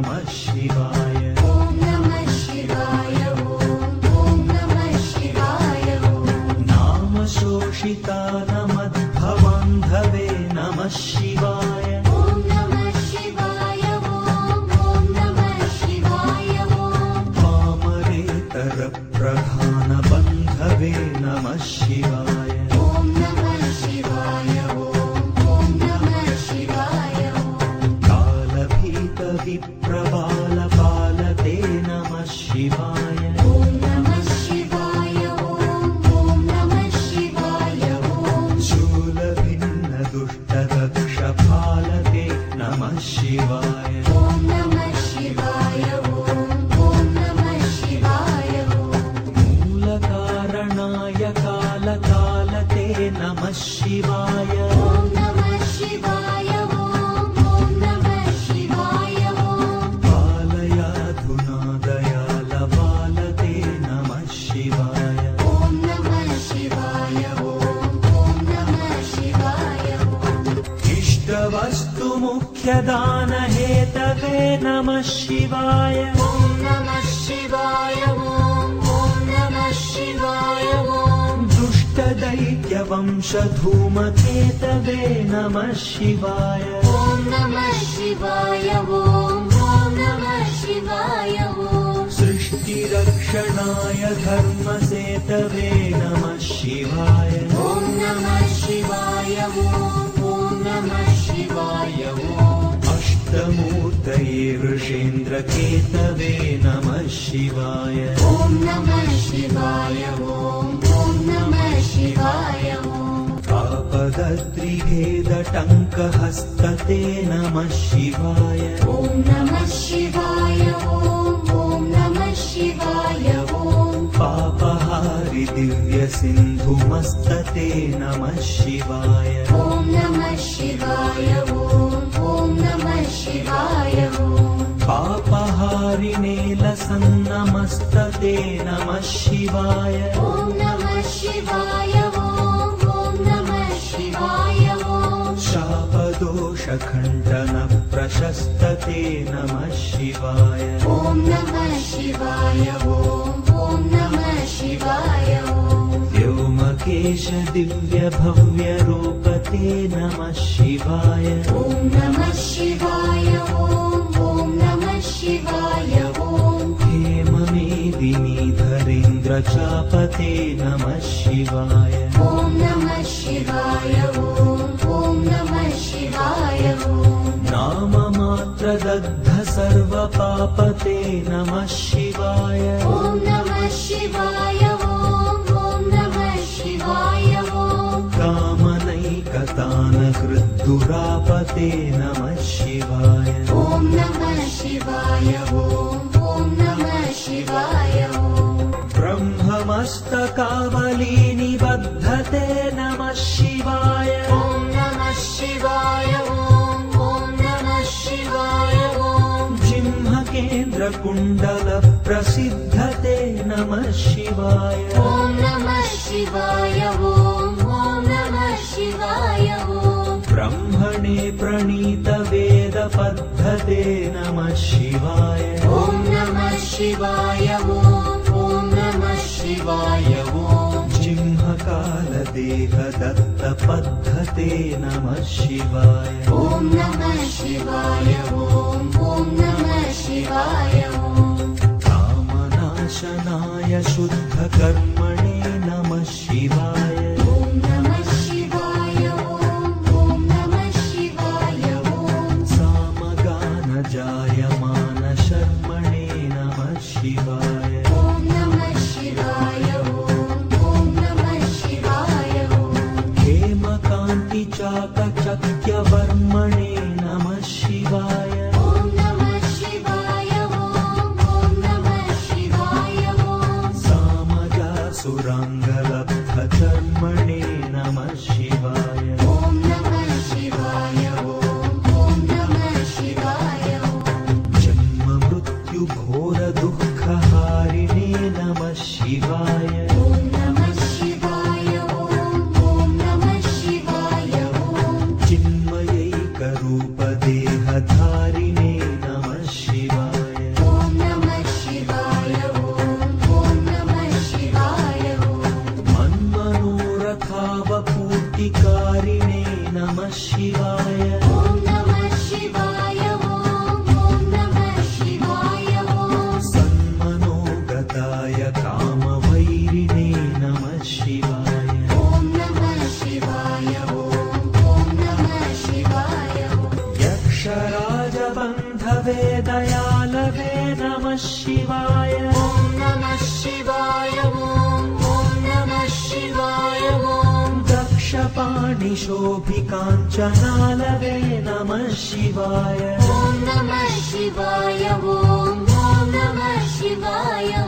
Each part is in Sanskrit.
नमः शिवाय। ॐ नमः शिवाय। ॐ नमः शिवाय। नाम शोषितानमद्भवान्धवे नमः शिवाय। ॐ नमः शिवाय। ॐ नमः शिवाय। पामरेतरप्रधानबन्धवे नमः शिवाय। ॐ नमः शिवाय। ॐ नमः शिवाय। कालभीतविप्रबालपालते नमः शिवाय। ॐ नमः शिवाय। ॐ नमः शिवाय। शूलभिन्नदुष्टदक्षपालते नमः शिवाय। ॐ नमः शिवाय। ॐ नमः शिवाय। मूलकारणाय कालकालते नमः शिवाय। ॐ नमः शिवाय। ॐ नमः शिवाय। पालयाधुना दयालपालते नमः शिवाय। ॐ नमः शिवाय। ॐ नमः शिवाय। इष्टवस्तुमुख्यदानहेतवे नमः शिवाय। ॐ नमः शिवाय। ॐ नमः शिवाय। दुष्टदैत्यवंशधूमकेतवे नमः शिवाय। ॐ नमः शिवाय। ॐ नमः शिवाय। सृष्टिरक्षणाय धर्मसेतवे नमः शिवाय। ॐ नमः शिवाय। ॐ नमः शिवाय। अष्टमूर्तये ऋषेन्द्रकेतवे नमः शिवाय। ॐ नमः शिवाय। ॐ नमः शिवाय। आपदद्रिभेदटङ्कहस्तते नमः शिवाय। ॐ नमः शिवाय। ॐ नमः शिवाय। पापहारि दिव्यसिन्धुमस्तते नमः शिवाय। ॐ नमः शिवाय। ॐ नमः शिवाय। पापहारिणेलसन्नमस्तते नमः शिवाय। ॐ नमः शिवाय। ॐ नमः शिवाय। शापदोषखण्डनप्रशस्तते नमः शिवाय। ॐ नमः शिवाय। ॐ नमः शिवाय। व्योमकेश दिव्यभव्यरूपते नमः शिवाय। ॐ नमः शिवाय। ॐ नमः शिवाय। हेममेदिनीधरेन्द्रचापते नमः शिवाय। ॐ नमः शिवाय। ॐ नमः शिवाय। नाममात्रदग्ध सर्वपापते नमः शिवाय। ॐ नमः शिवाय। ॐ नमः शिवाय। कामनैकतानहृद्दुरापते नमः शिवाय। ॐ नमः शिवाय। ॐ नमः शिवाय। ब्रह्ममस्तकावलीनिबद्धते नमः शिवाय। ॐ नमः शिवाय। ॐ नमः शिवाय। जिह्मकेन्द्रकुण्डलप्रसिद्धते नमः शिवाय। ॐ नमः शिवाय। ॐ नमः शिवाय। ब्रह्मणे प्रणीतवेदपद्धते नमः शिवाय। ॐ नमः शिवाय। ॐ नमः शिवाय। जिह्मकालदेहदत्तपद्धते नमः शिवाय। ॐ नमः शिवाय। ॐ नमः शिवाय। कामनाशनाय शुद्धकर्मणे नमः शिवाय। ॐ नमः शिवाय। ॐ नमः शिवाय। सामगानजायमानशर्मणे नमः शिवाय। ॐ नमः शिवाय। ॐ नमः शिवाय। हेमकान्तिचाकचक्यवर्मणे नमः शिवाय। ॐ नमः शिवाय। ॐ नमः शिवाय। सामजासुराङ्गलब्धचर्मणे नमः शिवाय। ॐ नमः शिवाय। ॐ नमः शिवाय। जन्ममृत्युघोरदुःखहारिणे नमः शिवाय। ॐ नमः शिवाय। ॐ नमः शिवाय। चिन्मयै वृषपाणिशोभिकाञ्चनालवे नमः शिवाय ॐ नमः शिवाय ॐ नमः शिवाय ॐ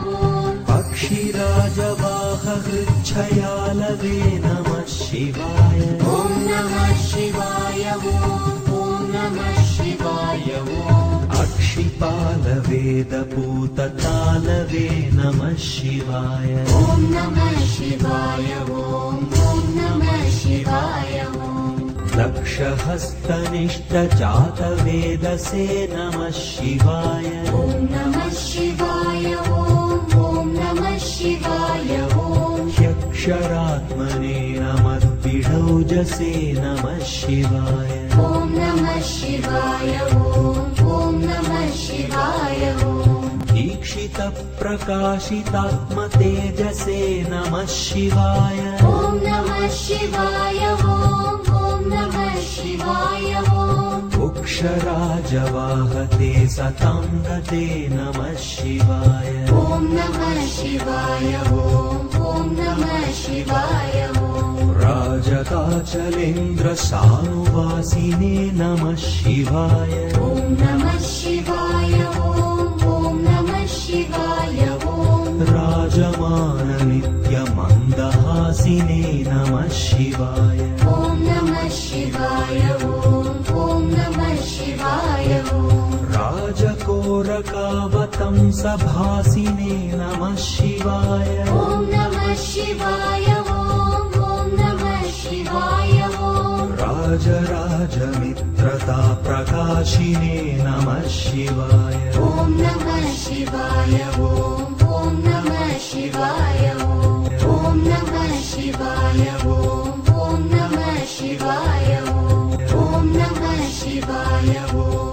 पक्षिराजवाहहृच्छयालवे नमः शिवाय ॐ नमः शिवाय ॐ नमः शिवाय ॐ अक्षिपालवेदपूततालवे नमः शिवाय ॐ नमः शिवाय ॐ नमः शिवाय ॐ लक्षहस्तनिष्ठजातवेदसे नमः शिवाय ॐ नमः शिवाय ॐ नमः शिवाय ॐ ह्यक्षरात्मने नमद्विडौजसे नमः शिवाय ॐ नमः शिवाय ॐ नमः शिवाय ॐ दीक्षितप्रकाशितात्मतेजसे नमः शिवाय ॐ नमः शिवाय ॐ नमः शिवाय ॐ उक्षराजवाहते सतां गते नमः शिवाय ॐ नमः शिवाय ॐ नमः शिवाय ॐ राजकाचलेन्द्रशानुवासिने नमः शिवाय ॐ नमः शिवाय ॐ नमः शिवाय ॐ राजमाननित्यमन्दहासिने नमः शिवाय ॐ नमः शिवाय ॐ नमः शिवाय ॐ राजकोरकावतंसभासिने नमः शिवाय ॐ नमः शिवाय ॐ नमः शिवाय ॐ राजराजमित्रताप्रकाशिने नमः शिवाय ॐ नमः शिवाय ॐ नमः शिवाय ॐ नमः शिवाय ॐ नमः शिवाय ॐ नमः शिवाय ॐ